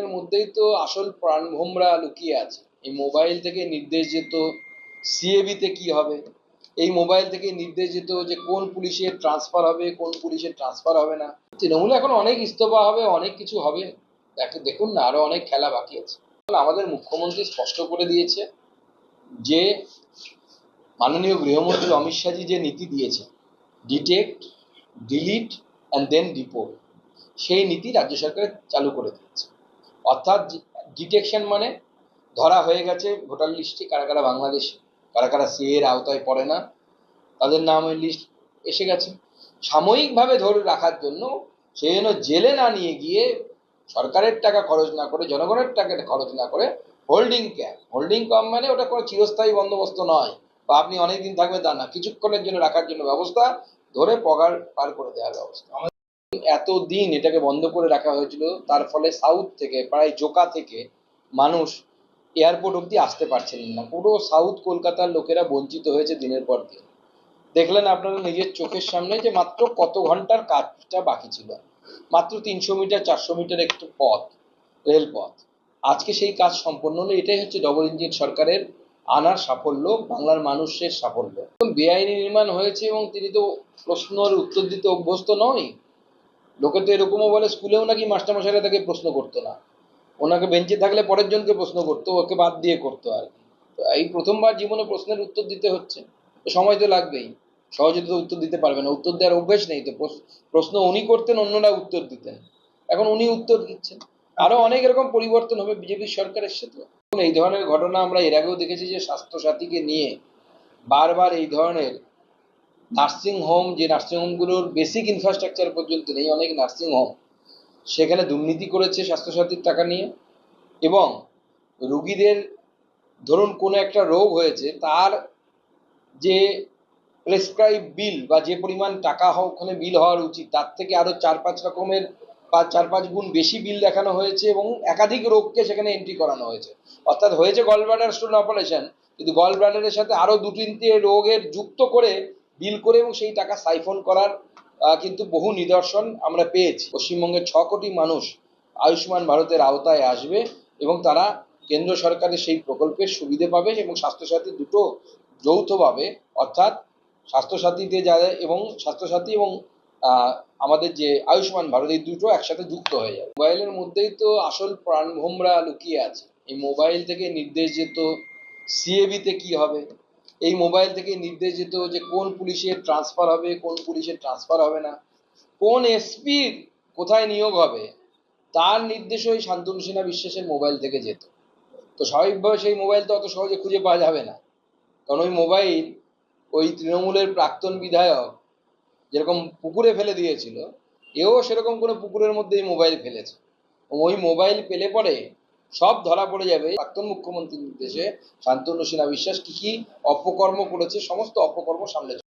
মোবাইলের মধ্যেই তো আসল প্রাণভোমরা লুকিয়ে আছে। এই মোবাইল থেকে নির্দেশ যেত সিএবিতে কি হবে, এই মোবাইল থেকে নির্দেশ যেত যে কোন পুলিশের ট্রান্সফার হবে, কোন পুলিশের ট্রান্সফার হবে না। তৃণমূলে এখন অনেক ইস্তফা হবে, অনেক কিছু হবে। দেখুন না, আরো অনেক খেলা বাকি আছে। আমাদের মুখ্যমন্ত্রী স্পষ্ট করে দিয়েছে যে মাননীয় গৃহমন্ত্রী অমিত শাহজি যে নীতি দিয়েছে, detect, delete and then report, সেই নীতি রাজ্য সরকার চালু করে দিয়েছে। অর্থাৎ ডিটেকশন মানে ধরা হয়ে গেছে ভোটার লিস্টে কারা কারা বাংলাদেশি, কারা কারা সিএ এর আওতায় পড়ে না, তাদের নাম ওই লিস্ট এসে গেছে। সাময়িকভাবে ধরে রাখার জন্য সেই জন্য জেলে না নিয়ে গিয়ে সরকারের টাকা খরচ না করে, জনগণের টাকা খরচ না করে হোল্ডিং ক্যাম্প, হোল্ডিং ক্যাম্প মানে ওটা কোনো চিরস্থায়ী বন্দোবস্ত নয় বা আপনি অনেকদিন থাকবে তা না, কিছুক্ষণের জন্য রাখার জন্য ব্যবস্থা, ধরে পগার পার করে দেওয়ার ব্যবস্থা। এতদিন এটাকে বন্ধ করে রাখা হয়েছিল, তার ফলে সাউথ থেকে প্রায় জোকা থেকে মানুষ এয়ারপোর্ট অব্দি আসতে পারছিলেন না। পুরো সাউথ কলকাতার লোকেরা বঞ্চিত হয়েছে দিনের পর দিন। দেখলেন আপনারা নিজের চোখের সামনে যে মাত্র কত ঘন্টার কাজটা বাকি ছিল, মাত্র 300 মিটার 400 মিটার একটু পথ, রেলপথ, আজকে সেই কাজ সম্পন্ন হলো। এটাই হচ্ছে ডবল ইঞ্জিন সরকারের আনার সাফল্য, বাংলার মানুষের সাফল্য। বেআইনি নির্মাণ হয়েছে এবং তিনি তো প্রশ্নের উত্তর দিতে অভ্যস্ত নয়। লোকে তো এরকমও বলে স্কুলেও নাকি মাস্টারমশাইরা তাকে প্রশ্ন করতো না, ওনাকে বেঞ্চে থাকলে পরের জনকে প্রশ্ন করতো, ওকে বাদ দিয়ে করতো আর কি। তো এই প্রথমবার জীবনে প্রশ্নের উত্তর দিতে হচ্ছে, তো সময় তো লাগবেই, সহজে তো উত্তর দিতে পারবে না, উত্তর দেওয়ার অভ্যেস নেই তো। প্রশ্ন উনি করতেন, অন্যরা উত্তর দিতেন, এখন উনি উত্তর দিচ্ছেন। আরো অনেক এরকম পরিবর্তন হবে বিজেপির সরকার এসছে। তো এই ধরনের ঘটনা আমরা এর আগেও দেখেছি যে স্বাস্থ্যসাথীকে নিয়ে বারবার এই ধরনের নার্সিংহোম, যে নার্সিংহোমগুলোর বেসিক ইনফ্রাস্ট্রাকচার পর্যন্ত নেই, অনেক নার্সিংহোম সেখানে দুর্নীতি করেছে স্বাস্থ্যসাথীর টাকা নিয়ে। এবং রুগীদের ধরুন কোনো একটা রোগ হয়েছে, তার যে প্রেসক্রাইব বিল বা যে পরিমাণ টাকা ওখানে বিল হওয়ার উচিত, তার থেকে আরো 4-5 রকমের বা 4-5 গুণ বেশি বিল দেখানো হয়েছে এবং একাধিক রোগকে সেখানে এন্ট্রি করানো হয়েছে। অর্থাৎ হয়েছে গল ব্লাডার স্টোন অপারেশন, কিন্তু গল ব্লাডারের সাথে আরো 2-3টে রোগের যুক্ত করে বিল করে এবং সেই টাকা সাইফন করার কিন্তু বহু নিদর্শন আমরা পেয়েছি। পশ্চিমবঙ্গের 6 কোটি মানুষ আয়ুষ্মান ভারতের আওতায় আসবে এবং তারা কেন্দ্র সরকারের সেই প্রকল্পের সুবিধে পাবে এবং স্বাস্থ্যসাথী দুটো যৌথভাবে, অর্থাৎ স্বাস্থ্যসাথীতে যাদের এবং স্বাস্থ্যসাথী এবং আমাদের যে আয়ুষ্মান ভারত, এই দুটো একসাথে যুক্ত হয়ে যাবে। মোবাইলের মধ্যেই তো আসল প্রাণভোমরা লুকিয়ে আছে। এই মোবাইল থেকে নির্দেশ যেত সিএবিতে কি হবে, এই মোবাইল থেকে নির্দেশ যেত যে কোন পুলিশের ট্রান্সফার হবে, কোন পুলিশের ট্রান্সফার হবে না, কোন এসপির কোথায় নিয়োগ হবে, তার নির্দেশ ওই শান্তনু সিনহা বিশ্বাসের মোবাইল থেকে যেত। তো স্বাভাবিকভাবে সেই মোবাইল তো অত সহজে খুঁজে পাওয়া যাবে না, কারণ ওই মোবাইল ওই তৃণমূলের প্রাক্তন বিধায়ক যেরকম পুকুরে ফেলে দিয়েছিল, এও সেরকম কোনো পুকুরের মধ্যে এই মোবাইল ফেলেছে। ওই মোবাইল পেলে পরে সব ধরা পড়ে যাবে। প্রাক্তন মুখ্যমন্ত্রীর নির্দেশে শান্তনু সিনহা বিশ্বাস কি কি অপকর্ম করেছে, সমস্ত অপকর্ম সামনে